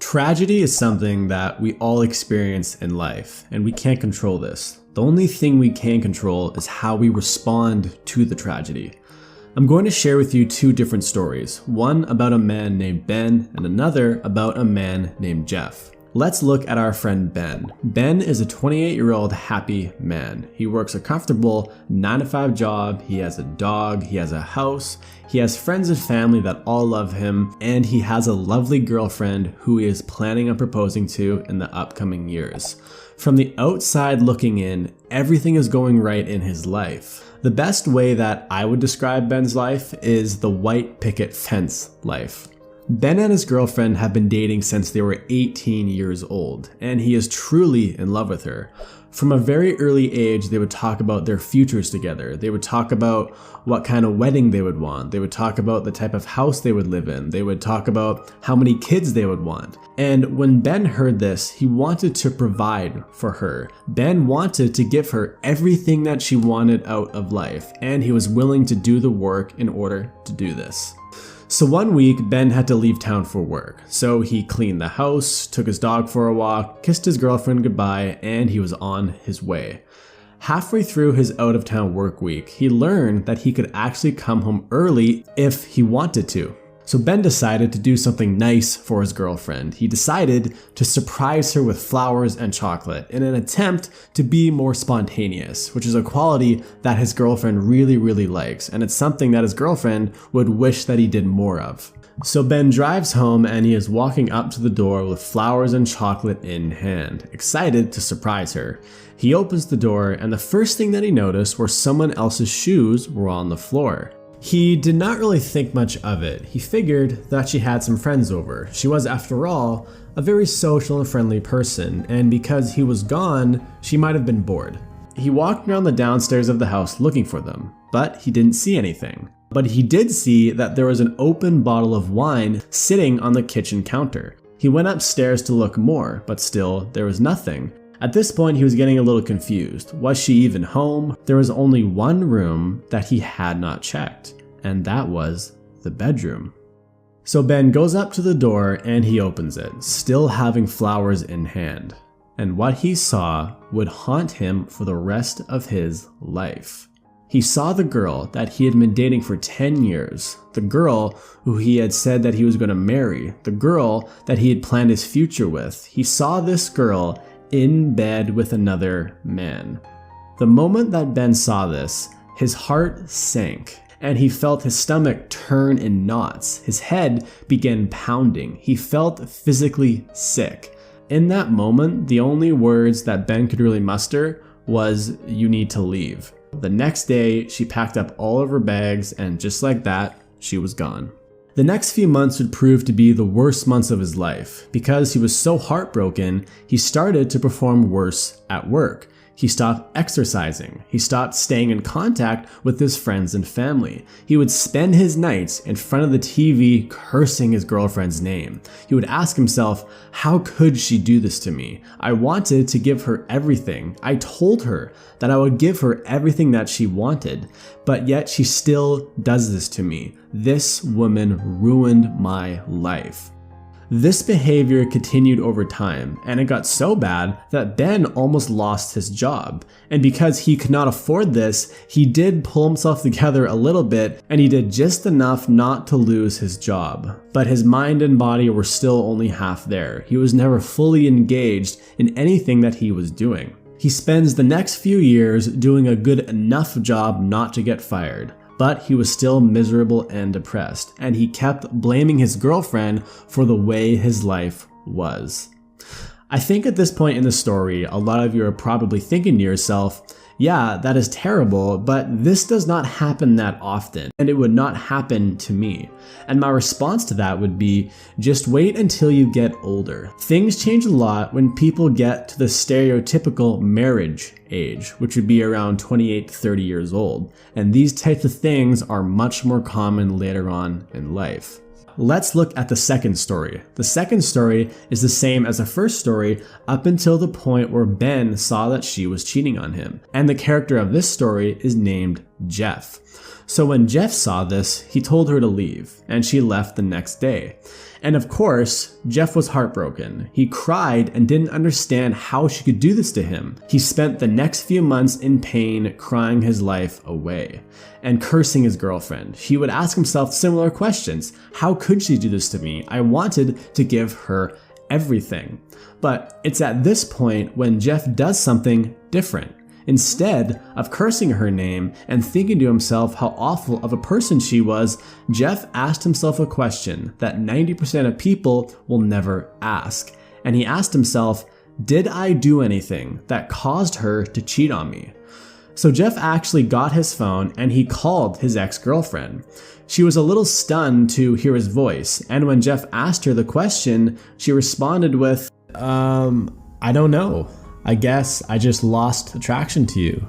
Tragedy is something that we all experience in life, and we can't control this. The only thing we can control is how we respond to the tragedy. I'm going to share with you two different stories, one about a man named Ben and another about a man named Jeff. Let's look at our friend Ben. Ben is a 28-year-old happy man. He works a comfortable 9-to-5 job, he has a dog, he has a house, he has friends and family that all love him, and he has a lovely girlfriend who he is planning on proposing to in the upcoming years. From the outside looking in, everything is going right in his life. The best way that I would describe Ben's life is the white picket fence life. Ben and his girlfriend have been dating since they were 18 years old, and he is truly in love with her. From a very early age, they would talk about their futures together. They would talk about what kind of wedding they would want. They would talk about the type of house they would live in. They would talk about how many kids they would want. And when Ben heard this, he wanted to provide for her. Ben wanted to give her everything that she wanted out of life, and he was willing to do the work in order to do this. So one week, Ben had to leave town for work. So he cleaned the house, took his dog for a walk, kissed his girlfriend goodbye, and he was on his way. Halfway through his out-of-town work week, he learned that he could actually come home early if he wanted to. So Ben decided to do something nice for his girlfriend. He decided to surprise her with flowers and chocolate in an attempt to be more spontaneous, which is a quality that his girlfriend really likes, and it's something that his girlfriend would wish that he did more of. So Ben drives home and he is walking up to the door with flowers and chocolate in hand, excited to surprise her. He opens the door and the first thing that he noticed were someone else's shoes were on the floor. He did not really think much of it. He figured that she had some friends over. She was, after all, a very social and friendly person, and because he was gone, she might have been bored. He walked around the downstairs of the house looking for them, but he didn't see anything. But he did see that there was an open bottle of wine sitting on the kitchen counter. He went upstairs to look more, but still, there was nothing. At this point, he was getting a little confused. Was she even home? There was only one room that he had not checked, and that was the bedroom. So Ben goes up to the door and he opens it, still having flowers in hand. And what he saw would haunt him for the rest of his life. He saw the girl that he had been dating for 10 years, the girl who he had said that he was going to marry, the girl that he had planned his future with. He saw this girl in bed with another man. The moment that Ben saw this, his heart sank and he felt his stomach turn in knots. His head began pounding. He felt physically sick. In that moment, the only words that Ben could really muster was, "You need to leave." The next day, she packed up all of her bags and just like that, she was gone. The next few months would prove to be the worst months of his life. Because he was so heartbroken, he started to perform worse at work. He stopped exercising. He stopped staying in contact with his friends and family. He would spend his nights in front of the TV cursing his girlfriend's name. He would ask himself, how could she do this to me? I wanted to give her everything. I told her that I would give her everything that she wanted, but yet she still does this to me. This woman ruined my life. This behavior continued over time, and it got so bad that Ben almost lost his job. And because he could not afford this, he did pull himself together a little bit, and he did just enough not to lose his job. But his mind and body were still only half there. He was never fully engaged in anything that he was doing. He spends the next few years doing a good enough job not to get fired. But he was still miserable and depressed, and he kept blaming his girlfriend for the way his life was. I think at this point in the story, a lot of you are probably thinking to yourself, yeah, that is terrible, but this does not happen that often, and it would not happen to me. And my response to that would be, just wait until you get older. Things change a lot when people get to the stereotypical marriage age, which would be around 28 to 30 years old. And these types of things are much more common later on in life. Let's look at the second story. The second story is the same as the first story up until the point where Ben saw that she was cheating on him. And the character of this story is named Jeff. So when Jeff saw this, he told her to leave, and she left the next day. And of course, Jeff was heartbroken. He cried and didn't understand how she could do this to him. He spent the next few months in pain, crying his life away and cursing his girlfriend. He would ask himself similar questions. How could she do this to me? I wanted to give her everything. But it's at this point when Jeff does something different. Instead of cursing her name and thinking to himself how awful of a person she was, Jeff asked himself a question that 90% of people will never ask. And he asked himself, did I do anything that caused her to cheat on me? So Jeff actually got his phone and he called his ex-girlfriend. She was a little stunned to hear his voice, and when Jeff asked her the question, she responded with, I don't know. I guess I just lost attraction to you.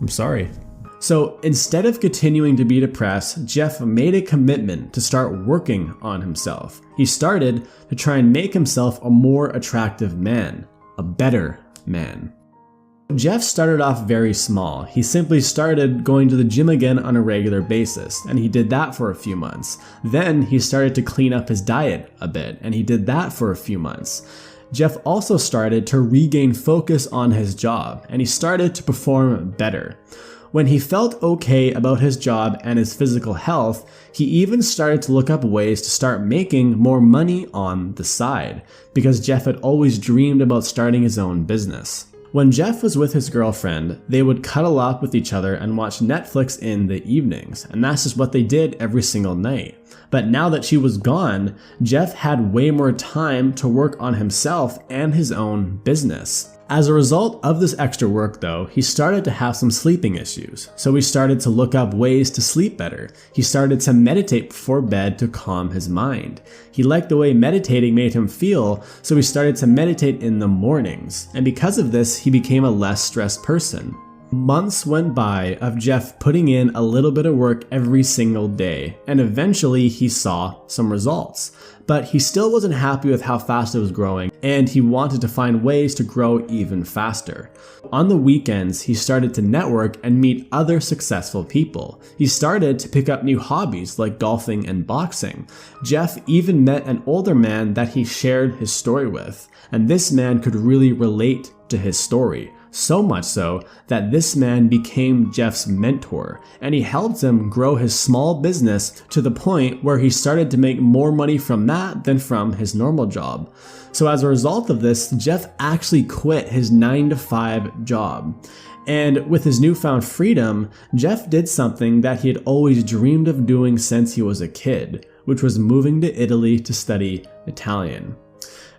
I'm sorry. So instead of continuing to be depressed, Jeff made a commitment to start working on himself. He started to try and make himself a more attractive man, a better man. Jeff started off very small. He simply started going to the gym again on a regular basis, and he did that for a few months. Then he started to clean up his diet a bit, and he did that for a few months. Jeff also started to regain focus on his job, and he started to perform better. When he felt okay about his job and his physical health, he even started to look up ways to start making more money on the side, because Jeff had always dreamed about starting his own business. When Jeff was with his girlfriend, they would cuddle up with each other and watch Netflix in the evenings, and that's just what they did every single night. But now that she was gone, Jeff had way more time to work on himself and his own business. As a result of this extra work though, he started to have some sleeping issues. So he started to look up ways to sleep better. He started to meditate before bed to calm his mind. He liked the way meditating made him feel, so he started to meditate in the mornings. And because of this, he became a less stressed person. Months went by of Jeff putting in a little bit of work every single day, and eventually he saw some results. But he still wasn't happy with how fast it was growing, and he wanted to find ways to grow even faster. On the weekends, he started to network and meet other successful people. He started to pick up new hobbies like golfing and boxing. Jeff even met an older man that he shared his story with, and this man could really relate to his story. So much so that this man became Jeff's mentor, and he helped him grow his small business to the point where he started to make more money from that than from his normal job. So as a result of this, Jeff actually quit his 9-to-5 job. And with his newfound freedom, Jeff did something that he had always dreamed of doing since he was a kid, which was moving to Italy to study Italian.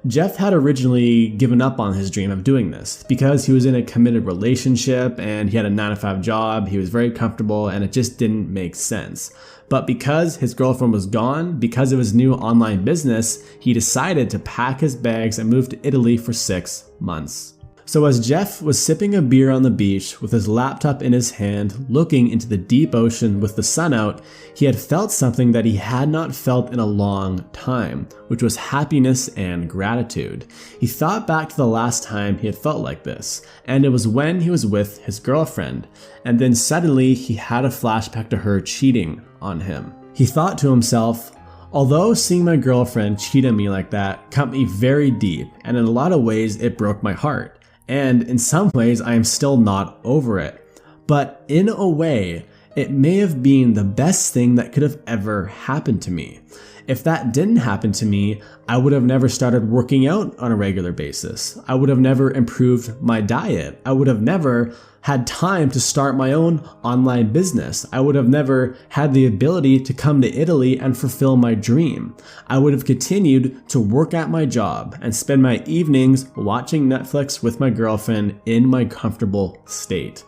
Jeff had originally given up on his dream of doing this because he was in a committed relationship and he had a 9-to-5 job, he was very comfortable, and it just didn't make sense. But because his girlfriend was gone, because of his new online business, he decided to pack his bags and move to Italy for 6 months. So as Jeff was sipping a beer on the beach with his laptop in his hand, looking into the deep ocean with the sun out, he had felt something that he had not felt in a long time, which was happiness and gratitude. He thought back to the last time he had felt like this, and it was when he was with his girlfriend, and then suddenly he had a flashback to her cheating on him. He thought to himself, although seeing my girlfriend cheat on me like that cut me very deep, and in a lot of ways it broke my heart. And in some ways, I am still not over it. But in a way, it may have been the best thing that could have ever happened to me. If that didn't happen to me, I would have never started working out on a regular basis. I would have never improved my diet. I would have never had time to start my own online business. I would have never had the ability to come to Italy and fulfill my dream. I would have continued to work at my job and spend my evenings watching Netflix with my girlfriend in my comfortable state.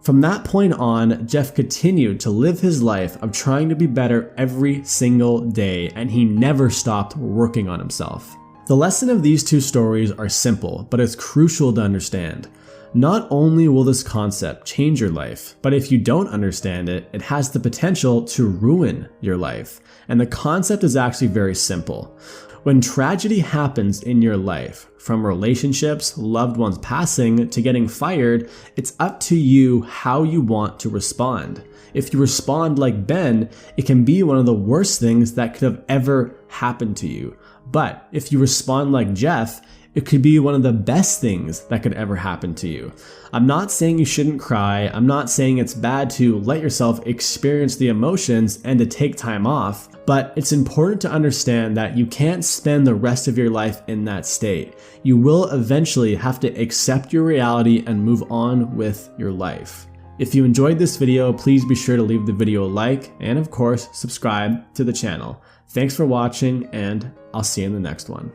From that point on, Jeff continued to live his life of trying to be better every single day, and he never stopped working on himself. The lesson of these two stories are simple, but it's crucial to understand. Not only will this concept change your life, but if you don't understand it, it has the potential to ruin your life. And the concept is actually very simple. When tragedy happens in your life, from relationships, loved ones passing, to getting fired, it's up to you how you want to respond. If you respond like Ben, it can be one of the worst things that could have ever happened to you. But if you respond like Jeff, it could be one of the best things that could ever happen to you. I'm not saying you shouldn't cry. I'm not saying it's bad to let yourself experience the emotions and to take time off, but it's important to understand that you can't spend the rest of your life in that state. You will eventually have to accept your reality and move on with your life. If you enjoyed this video, please be sure to leave the video a like and of course, subscribe to the channel. Thanks for watching and I'll see you in the next one.